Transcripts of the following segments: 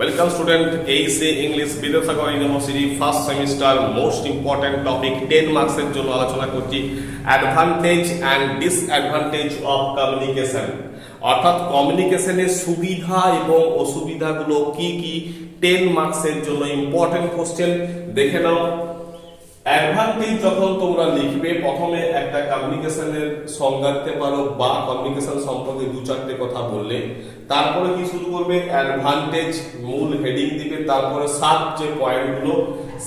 Welcome student, AC English Vidyasagar university first semester most important topic 10 মার্কসের জন্য আলোচনা করছি advantage and disadvantage of communication. অর্থাৎ কমিউনিকেশনের সুবিধা এবং অসুবিধাগুলো কি কি 10 মার্কসের জন্য ইম্পর্টেন্ট কোশ্চেন দেখে নাও। অ্যাডভান্টেজ যখন তোমরা লিখবে প্রথমে একটা কমিউনিকেশনের সংজ্ঞা দিতে পারো বা কমিউনিকেশন সম্পর্কে দু চারটে কথা বললে, তারপরে কি শুরু করবে অ্যাডভান্টেজ মূল হেডিং দিবে, তারপরে সাব যে পয়েন্টগুলো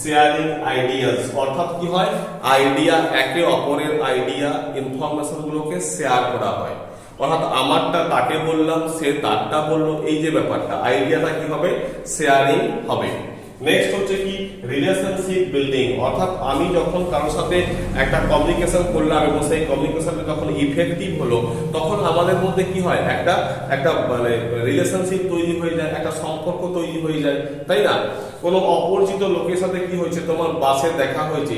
শেয়ারিং আইডিয়াস, অর্থাৎ কি হয় আইডিয়া একে অপরের আইডিয়া ইনফরমেশন গুলোকে শেয়ার করা হয়। অর্থাৎ আমারটা তাকে বললাম, সে তারটা বললো, এই যে ব্যাপারটা আইডিয়াটা কি হবে শেয়ারিং হবে। নেক্সট হচ্ছে কি রিলেশনশিপ বিল্ডিং, অর্থাৎ আমি যখন কারোর সাথে একটা কমিউনিকেশন করলাম এবং সেই কমিউনিকেশনটা যখন ইফেক্টিভ হলো, তখন আমাদের মধ্যে কি হয় একটা মানে রিলেশনশিপ তৈরি হয়ে যায়, একটা সম্পর্ক তৈরি হয়ে যায়, তাই না? কোনো অপরিচিত লোকের সাথে কি হয়েছে, তোমার বাসে দেখা হয়েছে,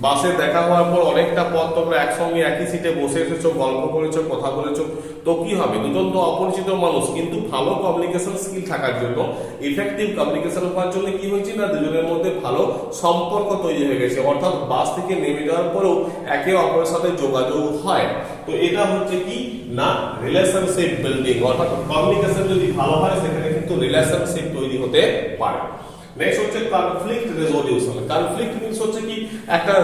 বাসে দেখা হওয়ার পর অনেকটা পথ তোমরা একসঙ্গে একই সিটে বসে এসেছো, গল্প করেছো, কথা বলেছো, তো কি হবে দুজন তো অপরিচিত মানুষ, কিন্তু ভালো কমিউনিকেশন স্কিল থাকার জন্য, ইফেক্টিভ কমিউনিকেশন হওয়ার জন্য কি হয়েছে না দুজনের মধ্যে ভালো সম্পর্ক তৈরি হয়ে গেছে। অর্থাৎ বাস থেকে নেমে যাওয়ার পরেও একে অপরের সাথে যোগাযোগ হয়। তো এটা হচ্ছে কি না রিলেশনশিপ বিল্ডিং, অর্থাৎ কমিউনিকেশন যদি ভালো হয় সেখানে কিন্তু রিলেশনশিপ তৈরি হতে পারে। নেক্সট হচ্ছে কনফ্লিক্ট রেজলিউশন। কনফ্লিক্ট মিন্স হচ্ছে কি একটা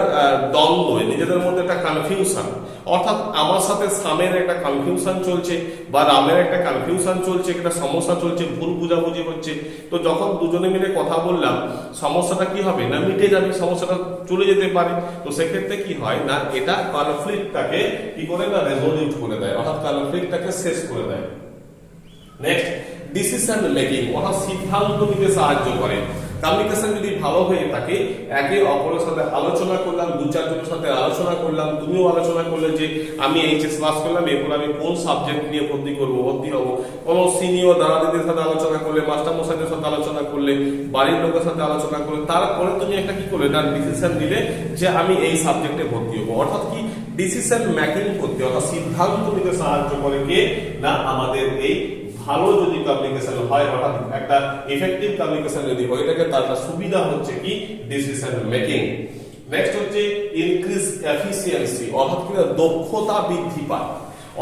দ্বন্দ্ব, নিজেদের মধ্যে একটা কনফিউশন, অর্থাৎ আমার সাথে স্বামীর একটা কনফিউশন চলছে বা রামের একটা কনফিউশন চলছে, একটা সমস্যা চলছে, ভুল বুঝাবুঝি হচ্ছে। তো যখন দুজনে মিলে কথা বললাম সমস্যাটা কি হবে না মিটে যাবে, সমস্যাটা চলে যেতে পারে। তো সেক্ষেত্রে কি হয় না এটা কনফ্লিক্টটাকে কি করে না রেজলিউট করে দেয়, অর্থাৎ কনফ্লিক্টটাকে শেষ করে দেয়। নেক্সট ডিসিশন মেকিং, অর্থাৎ সিদ্ধান্ত নিতে সাহায্য করে। কমিউনিকেশন যদি ভালো হয়ে থাকে, একে অপরের সাথে আলোচনা করলাম, দু চারজনের সাথে আলোচনা করলাম, তুমিও আলোচনা করলে যে আমি এইচএস পাস করলাম, এরপর আমি কোন সাবজেক্ট নিয়ে ভর্তি হবো, কোনো সিনিয়র দাদা দিদির সাথে আলোচনা করলে, মাস্টার মশাইদের সাথে আলোচনা করলে, বাড়ির লোকের সাথে আলোচনা করলে, তারপরে তুমি একটা কি করলে না ডিসিশন নিলে যে আমি এই সাবজেক্টে ভর্তি হবো। অর্থাৎ কি ডিসিশন মেকিং করতে, অর্থাৎ সিদ্ধান্ত নিতে সাহায্য করে কে না আমাদের এই ভালো যদি কমিউনিকেশন হয়, অর্থাৎ একটা ইফেক্টিভ কমিউনিকেশন যদি হয়ে থাকে, তার সুবিধা হচ্ছে কি ডিসিশন মেকিং। নেক্সট হচ্ছে ইনক্রিজ এফিসিয়েন্সি, অর্থাৎ কি দক্ষতা বৃদ্ধি পায়,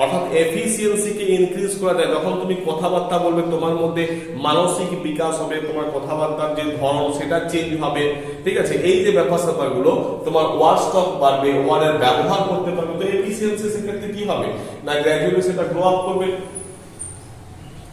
অর্থাৎ এফিসিয়েন্সিকে ইনক্রিজ করা যায়। যখন তুমি কথাবার্তা বলবে তোমার মধ্যে মানসিক বিকাশ হবে, তোমার কথাবার্তার যে ধরন সেটা চেঞ্জ হবে, ঠিক আছে? এই যে ব্যাপার স্যাপারগুলো, তোমার ওয়ার্ড স্টক বাড়বে, ওয়ার্ডের ব্যবহার করতে পারবে, তো এফিসিয়েন্সি সেক্ষেত্রে কি হবে না গ্র্যাজুয়ালি সেটা গ্রো আপ করবে।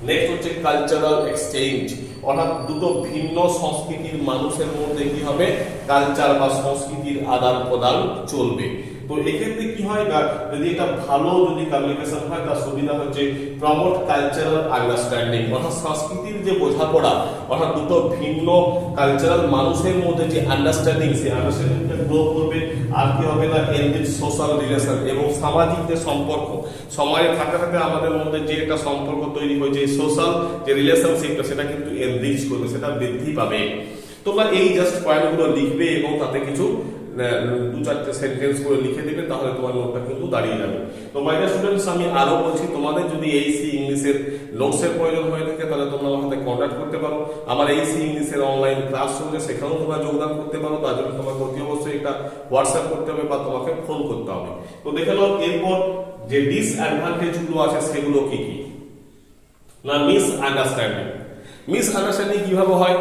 নেক্সট হচ্ছে কালচারাল এক্সচেঞ্জ, অর্থাৎ দুটো ভিন্ন সংস্কৃতির মানুষের মধ্যে কি হবে কালচার বা সংস্কৃতির আদান প্রদান চলবে। তো এক্ষেত্রে কি হয় না যদি এটা ভালো যদি কমিউনিকেশন হয়, তার সুবিধা হচ্ছে প্রমোট কালচারাল আন্ডারস্ট্যান্ডিং, অর্থাৎ সংস্কৃতির যে বোঝাপড়া, অর্থাৎ দুটো ভিন্ন কালচারাল মানুষের মধ্যে যে আন্ডারস্ট্যান্ডিং, সেই আন্ডারস্ট্যান্ডিংটা গ্রো করবে। আর কি হবে না এনরিচ সোশ্যাল রিলেশন, এবং সামাজিক যে সম্পর্ক, সমাজে থাকতে থাকতে আমাদের মধ্যে যে একটা সম্পর্ক তৈরি হয়েছে, সোশ্যাল যে রিলেশনশিপটা সেটা কিন্তু এনরিচ করবে, সেটা বৃদ্ধি পাবে। তোমরা এই জাস্ট পয়েন্টগুলো লিখবে এবং তাতে কিছু দু চারটে সেন্টেন্স করে লিখে দেবে, তাহলে তোমার নোটটা কিন্তু দাঁড়িয়ে যাবে। তো মাই ডিয়ার স্টুডেন্টস, আমি আরো বলছি তোমাদের যদি এইসি ইংলিশের নোটসের প্রয়োজন হয়ে থাকে তাহলে তোমরা আমার সাথে কন্ট্যাক্ট করতে পারো। আমার এইসি ইংলিশের অনলাইন ক্লাস চলছে, সেখানেও তোমরা যোগদান করতে পারো। তার জন্য তোমাকে অতি অবশ্যই একটা হোয়াটসঅ্যাপ করতে হবে বা তোমাকে ফোন করতে হবে। তো দেখে নাও এরপর যে ডিসঅ্যাডভান্টেজ গুলো আছে সেগুলো কি কি না মিসআন্ডারস্ট্যান্ডিং। মিসআন্ডারস্ট্যান্ডিং কিভাবে হয়,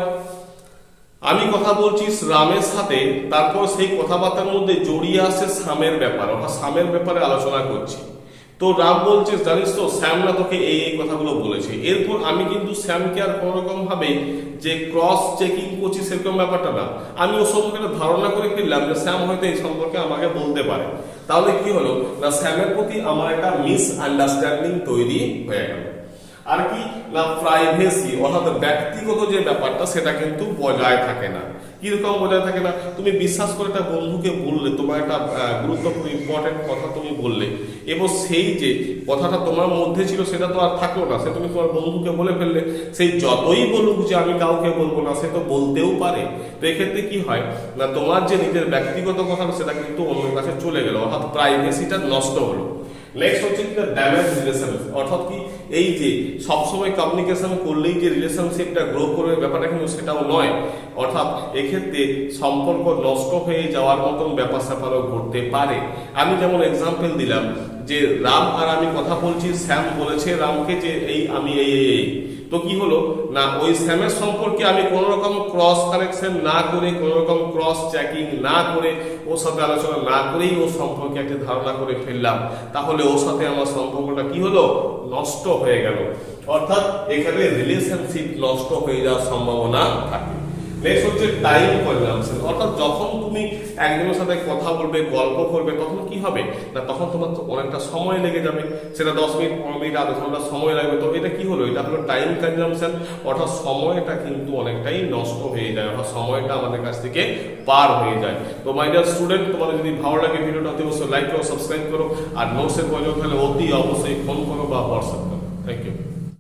আমি কথা বলছি রামের সাথে, তারপর সেই কথাবার্তার মধ্যে জড়িয়ে আসছে শ্যামের ব্যাপার, অর্থাৎ শ্যামের ব্যাপারে আলোচনা করছি। তো রাম বলছে জানিস তো শ্যাম না তোকে এই কথাগুলো বলেছে। এরপর আমি কিন্তু শ্যামকে আর কোনো রকম ভাবে যে ক্রস চেকিং করছি সেরকম ব্যাপারটা না, আমি ওর সম্পর্কে একটা ধারণা করে ফেললাম যে শ্যাম হয়তো এই সম্পর্কে আমাকে বলতে পারে। তাহলে কি হলো না শ্যামের প্রতি আমার একটা মিসআন্ডারস্ট্যান্ডিং তৈরি হয়ে গেল। আর কি না প্রাইভেসি, অর্থাৎ ব্যক্তিগত যে ব্যাপারটা সেটা কিন্তু বজায় থাকে না। কিরকম বজায় থাকে না, তুমি বিশ্বাস করে একটা বন্ধুকে বললে, তোমার একটা গুরুত্বপূর্ণ ইম্পর্টেন্ট কথা তুমি বললে, এবং সেই যে কথাটা তোমার মধ্যে ছিল সেটা তো আর থাকলো না, সে তুমি তোমার বন্ধুকে বলে ফেললে। সেই যতই বলুক যে আমি কাউকে বলবো না, সে তো বলতেও পারে। তো এক্ষেত্রে কি হয় না তোমার যে নিজের ব্যক্তিগত কথা সেটা কিন্তু অন্যের কাছে চলে গেল, অর্থাৎ প্রাইভেসিটা নষ্ট হলো। নেক্সট হচ্ছে কি ড্যামেজ রিলেশন, অর্থাৎ কি এই যে সবসময় কমিউনিকেশন করলেই যে রিলেশনশিপটা গ্রো করবে ব্যাপারটা কিন্তু সেটাও নয়। অর্থাৎ এক্ষেত্রে সম্পর্ক নষ্ট হয়ে যাওয়ার মতন ব্যাপার স্যাপারও ঘটতে পারে। আমি যেমন এক্সাম্পল দিলাম যে রাম আর আমি কথা বলছি, শ্যাম বলেছে রামকে যে আমি এই তো কি হলো না, ওই স্যামের সম্পর্কে আমি কোন রকম ক্রস কানেকশন না করে, কোন রকম ক্রস চেকিং না করে, ওর সাথে আলোচনা না করেই ওর সম্পর্কে একটা ধারণা করে ফেললাম, তাহলে ওর সাথে আমার সম্পর্কটা কি হলো, নষ্ট হয়ে গেল। অর্থাৎ এখানে রিলেশনশিপ নষ্ট হয়ে যাওয়ার সম্ভাবনা থাকে। নেক্সট হচ্ছে টাইম কনজাম্পশন। অর্থাৎ যখন তুমি একজনের সাথে কথা বলবে, গল্প করবে, তখন কি হবে না, তখন তোমার তো অনেকটা সময় লেগে যাবে, সেটা 10 মিনিট 15 মিনিট আধা ঘন্টা সময় লাগবে। তো এটা কি হলো, এটা হলো টাইম কনজাম্পশন। অর্থাৎ সময়টা কিন্তু অনেকটাই নষ্ট হয়ে যায়, অর্থাৎ সময়টা আমাদের কাছ থেকে পার হয়ে যায়। তো মাই ডিয়ার স্টুডেন্ট, তোমাদের যদি ভালো লাগে ভিডিওটা অবশ্যই লাইক করো, সাবস্ক্রাইব করো, আর নোটসের প্রয়োজন হলে অতি অবশ্যই ফোন করো বা হোয়াটসঅ্যাপ করো। Thank you.